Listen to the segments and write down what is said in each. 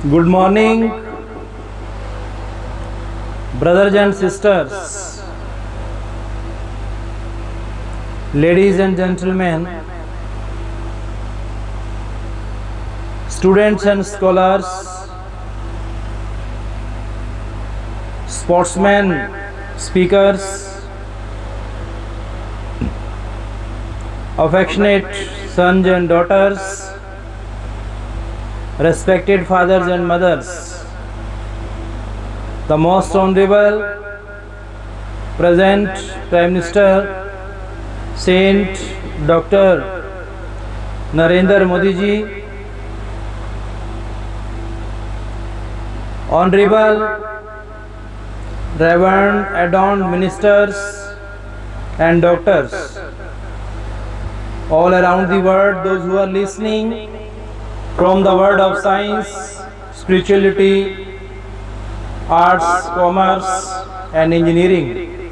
Good morning, brothers and sisters, ladies and gentlemen, students and scholars, sportsmen, speakers, affectionate sons and daughters, respected fathers and mothers, the most honorable present Prime Minister Saint Dr. Narendra Modi ji, honorable Reverend adorned ministers and doctors, all around the world, those who are listening from the world of science, spirituality, arts, commerce and engineering.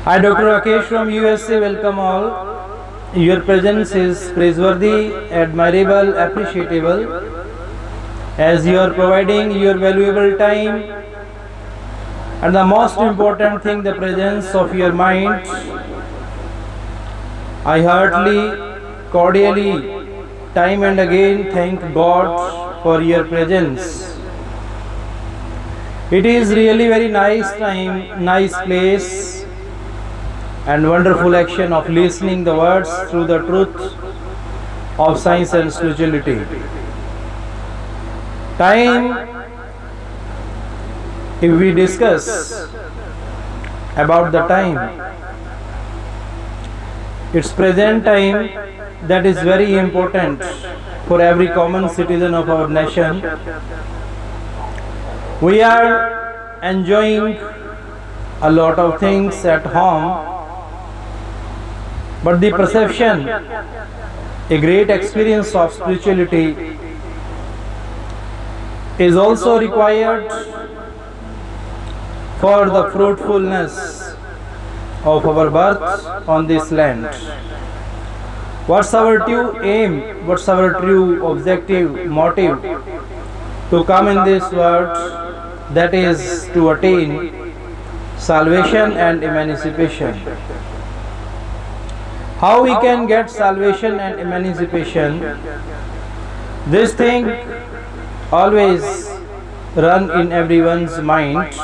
I, Dr. Rakesh from USA, welcome all. Your presence is praiseworthy, admirable, appreciable, as you are providing your valuable time, and the most important thing, the presence of your mind. I heartily, cordially, time and again thank God for your presence. It is really very nice time, nice place and wonderful action of listening the words through the truth of science and spirituality. Time, if we discuss about the time, it's present time, that is very important for every common citizen of our nation. We are enjoying a lot of things at home, but the perception, a great experience of spirituality is also required for the fruitfulness of our birth on this land. What's our true aim? What's our true objective, motive to come in this world? That is to attain salvation and emancipation. How we can get salvation and emancipation? This thing always run in everyone's mind,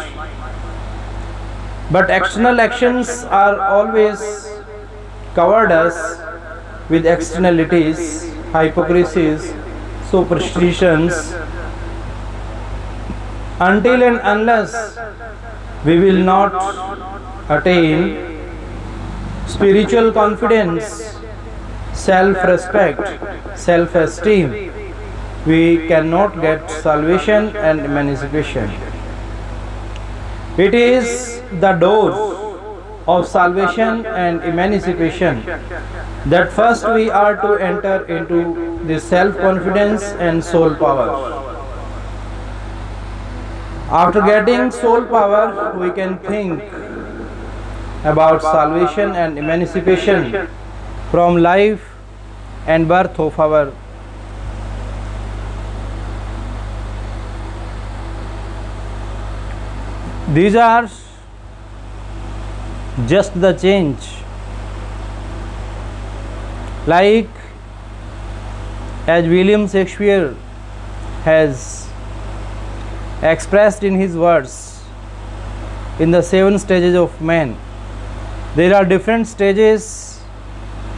but external actions are always covered us with externalities, hypocrisies, superstitions. Until and unless we will not attain spiritual confidence, self-respect, self-esteem, we cannot get salvation and emancipation. It is the door of salvation and emancipation that first we are to enter into the self-confidence and soul power. After getting soul power, we can think about salvation and emancipation from life and birth of our these are just the change, like as William Shakespeare has expressed in his words, in the 7 stages of man, there are different stages,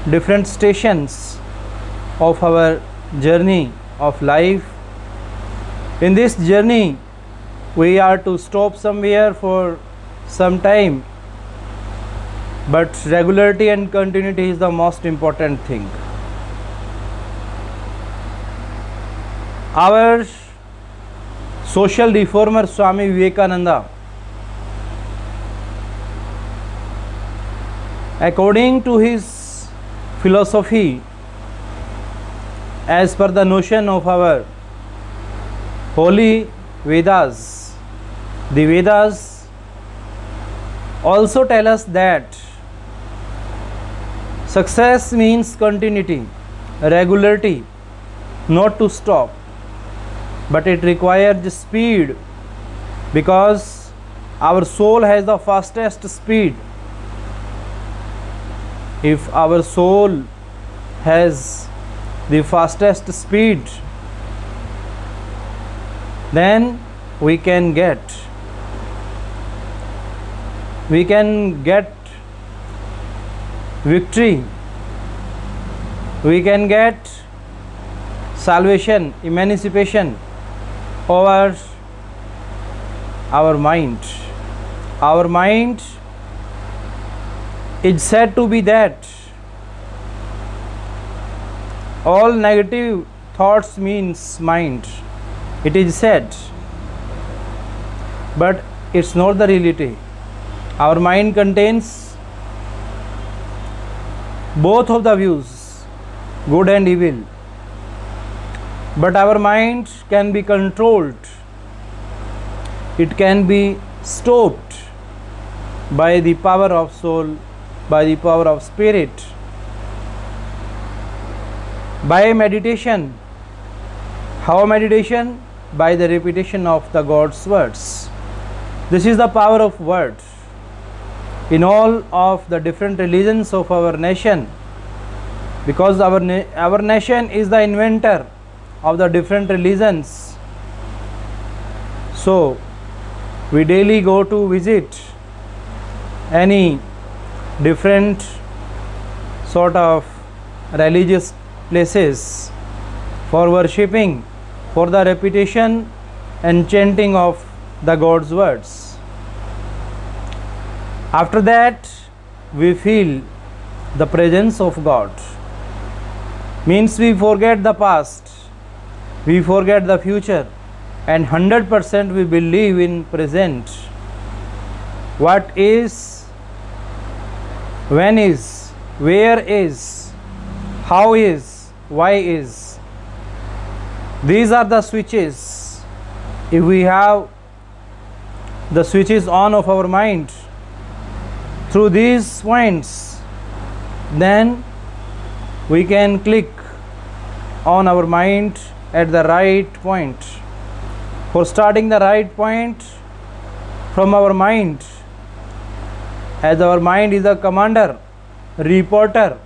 different stations of our journey of life. In this journey, we are to stop somewhere for some time, but regularity and continuity is the most important thing. Our social reformer Swami Vivekananda, according to his philosophy, as per the notion of our holy Vedas, the Vedas also tell us that success means continuity, regularity, not to stop. but it requires speed, because our soul has the fastest speed. If our soul has the fastest speed, then we can get victory, we can get salvation, emancipation over our mind. Our mind is said to be that all negative thoughts means mind. It is said, but it's not the reality. Our mind contains both of the views, good and evil, but our mind can be controlled, it can be stopped by the power of soul, by the power of spirit, by meditation. How meditation? By the repetition of the God's words. This is the power of word. In all of the different religions of our nation, because our nation is the inventor of the different religions, so we daily go to visit any different sort of religious places for worshipping, for the repetition and chanting of the God's words. After that, we feel the presence of God. Means we forget the past, we forget the future, and 100% we believe in present. What is, when is, where is, how is, why is. These are the switches. If we have the switches on of our mind through these points, then we can click on our mind at the right point. For starting the right point from our mind, as our mind is a commander, reporter,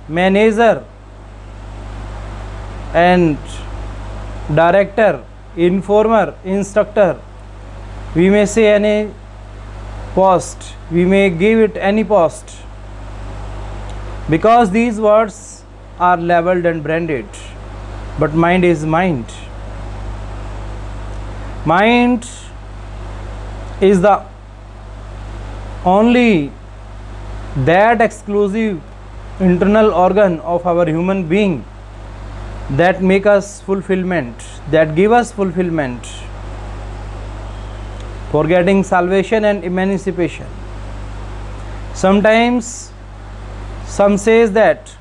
manager and director, informer, instructor, we may say any post, we may give it any post, because these words are labeled and branded. But mind is mind. Mind is the only that exclusive internal organ of our human being that make us fulfillment, that give us fulfillment for getting salvation and emancipation. Sometimes some says that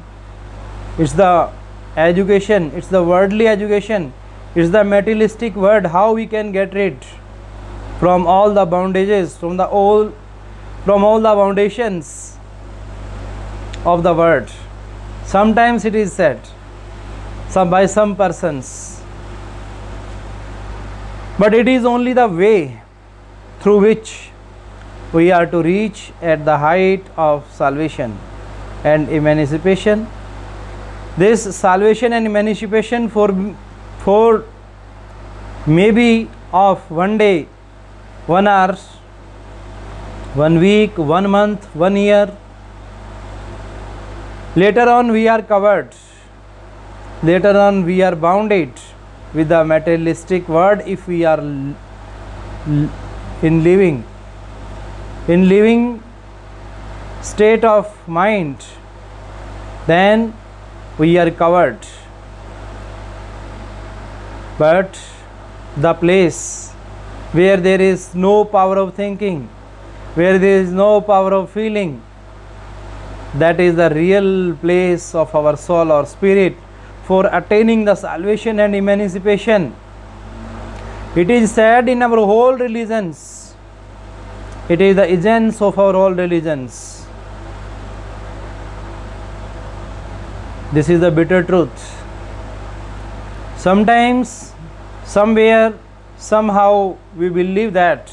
it's the education, it's the worldly education, it's the materialistic word, how we can get rid from all the bondages, from all the foundations of the word. Sometimes it is said by some persons, but it is only the way through which we are to reach at the height of salvation and emancipation. This salvation and emancipation for maybe of one day, 1 hour, 1 week, 1 month, 1 year. Later on we are covered. Later on we are bounded with the materialistic world if we are in living state of mind, then we are covered. But the place where there is no power of thinking, where there is no power of feeling, that is the real place of our soul or spirit for attaining the salvation and emancipation. It is said in our whole religions, it is the essence of our all religions. This is the bitter truth. Sometimes Somewhere, somehow we believe that,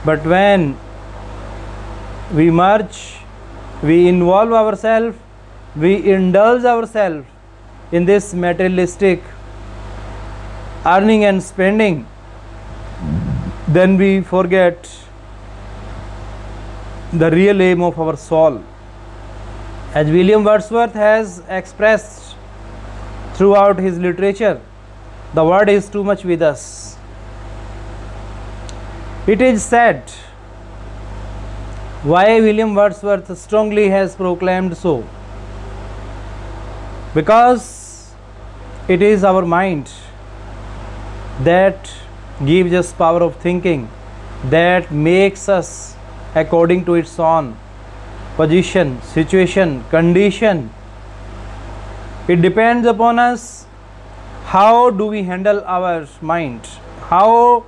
but when we merge, we involve ourselves, we indulge ourselves in this materialistic earning and spending, then we forget the real aim of our soul. As William Wordsworth has expressed throughout his literature, the word is too much with us. It is said why William Wordsworth strongly has proclaimed so. Because it is our mind that gives us power of thinking, that makes us according to its own position, situation, condition. It depends upon us. How do we handle our mind? How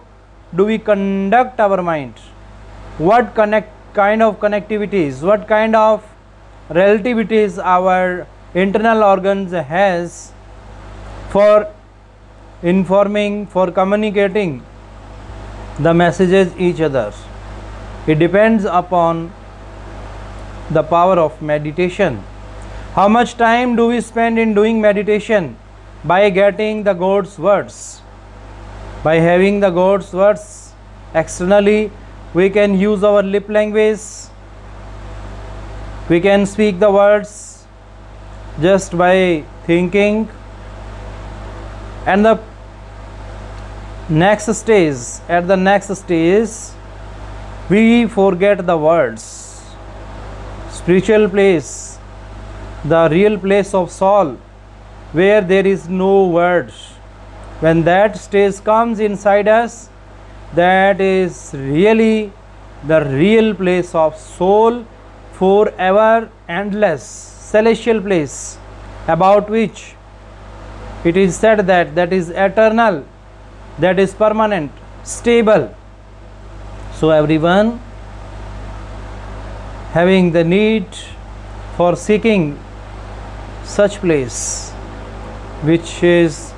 do we conduct our mind? What kind of connectivities, what kind of relativities our internal organs has for informing, for communicating the messages each other. It depends upon the power of meditation. How much time do we spend in doing meditation? By getting the God's words. By having the God's words externally, we can use our lip language. We can speak the words just by thinking. And the next stage, at the next stage, we forget the words. Spiritual place, the real place of soul, where there is no words. When that stage comes inside us, that is really the real place of soul, forever endless, celestial place, about which it is said that that is eternal, that is permanent, stable. So everyone having the need for seeking such place which is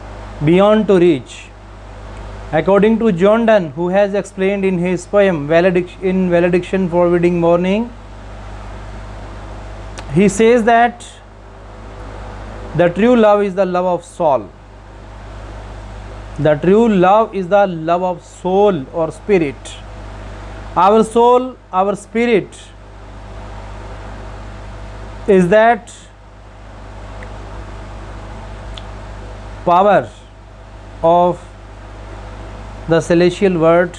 beyond to reach. According to John Donne, who has explained in his poem Valediction Forbidding Morning, he says that the true love is the love of soul. The true love is the love of soul or spirit. Our soul, our spirit is that power of the celestial word,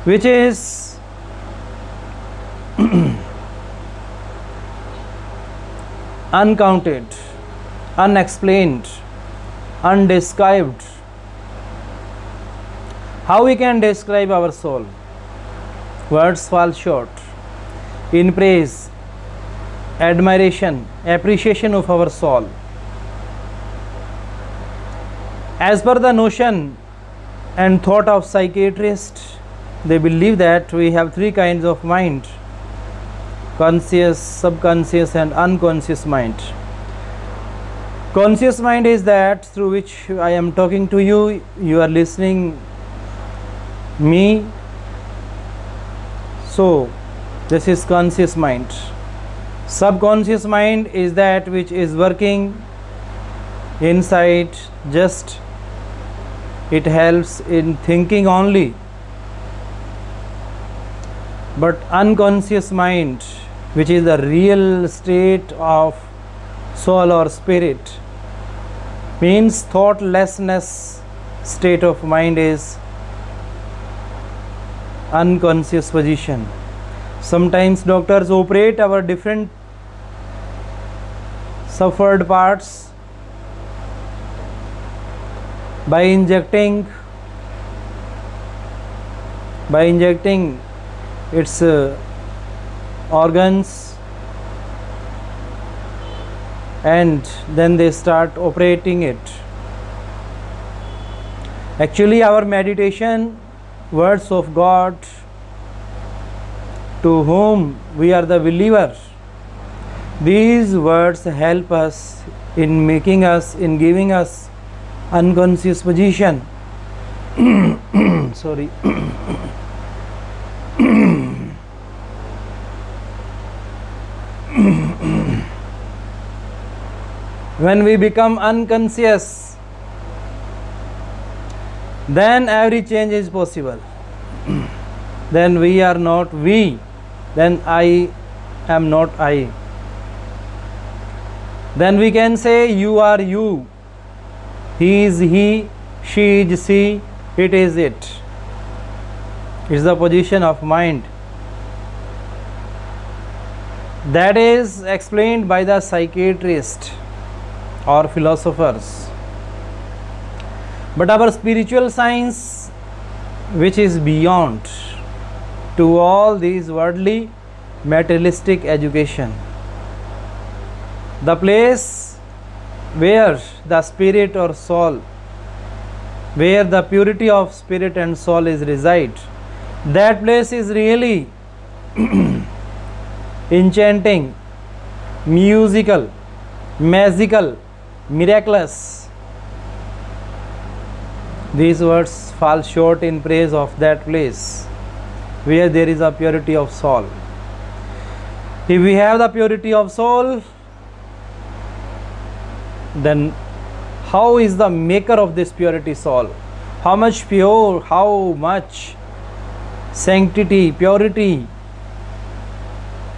which is uncounted, unexplained, undescribed. How we can describe our soul? Words fall short in praise, admiration, appreciation of our soul. As per the notion and thought of psychiatrists, they believe that we have three kinds of mind: conscious, subconscious and unconscious mind. Conscious mind is that through which I am talking to you, you are listening me. So this is conscious mind. Subconscious mind is that which is working inside, just it helps in thinking only. But unconscious mind, which is the real state of soul or spirit, means thoughtlessness state of mind, is unconscious position. Sometimes doctors operate our different suffered parts by injecting its organs, and then they start operating it. Actually, our meditation, words of God, to whom we are the believer, these words help us in making us, in giving us unconscious position. Sorry. When we become unconscious, then every change is possible. Then we are not we, then I am not I. Then we can say you are you, he is he, she is she, it is it. It's the position of mind. That is explained by the psychiatrists or philosophers. But our spiritual science, which is beyond to all these worldly materialistic education, the place where the spirit or soul, where the purity of spirit and soul is reside, that place is really enchanting, musical, magical, miraculous. These words fall short in praise of that place where there is a purity of soul. If we have the purity of soul, then how is the maker of this purity soul? How much pure, how much sanctity, purity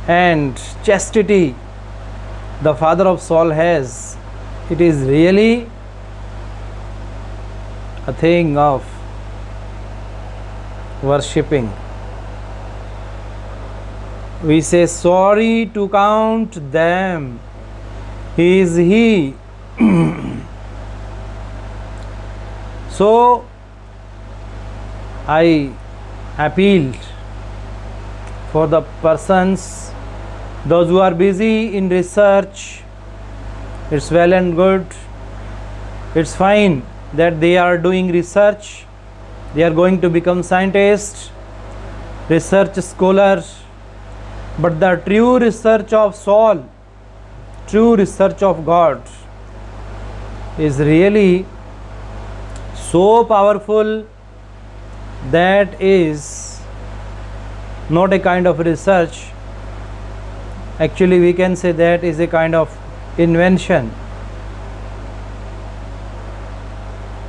and chastity the father of soul has. It is really a thing of worshipping. We say sorry to count them, he is he. So I appealed for the persons, those who are busy in research. It's well and good, it's fine that they are doing research, they are going to become scientists, research scholars, but the true research of soul, true research of God is really so powerful. That is not a kind of research, actually we can say that is a kind of invention.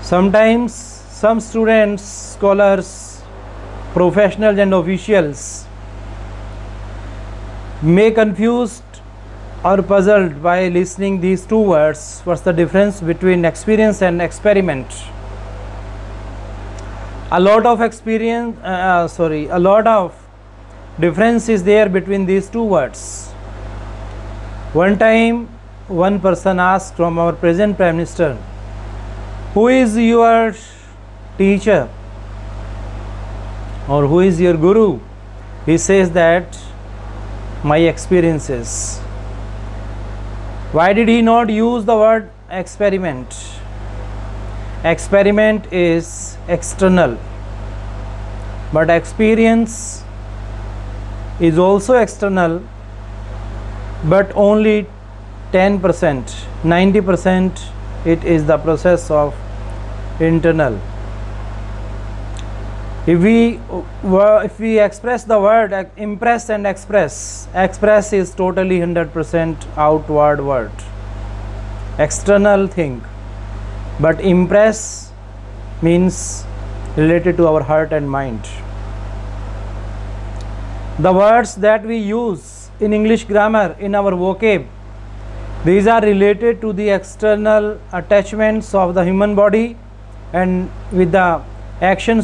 Sometimes some students, scholars, professionals and officials may confused or puzzled by listening these two words. What's the difference between experience and experiment? A lot of a lot of difference is there between these two words. One time one person asked from our present Prime Minister, who is your teacher or who is your guru? He says that my experiences. Why did he not use the word experiment? Experiment is external, but experience is also external, but only 10%, 90% it is the process of internal. If we express the word impress and express is totally 100% outward word, external thing, but impress means related to our heart and mind. The words that we use in English grammar, in our vocab, these are related to the external attachments of the human body and with the actions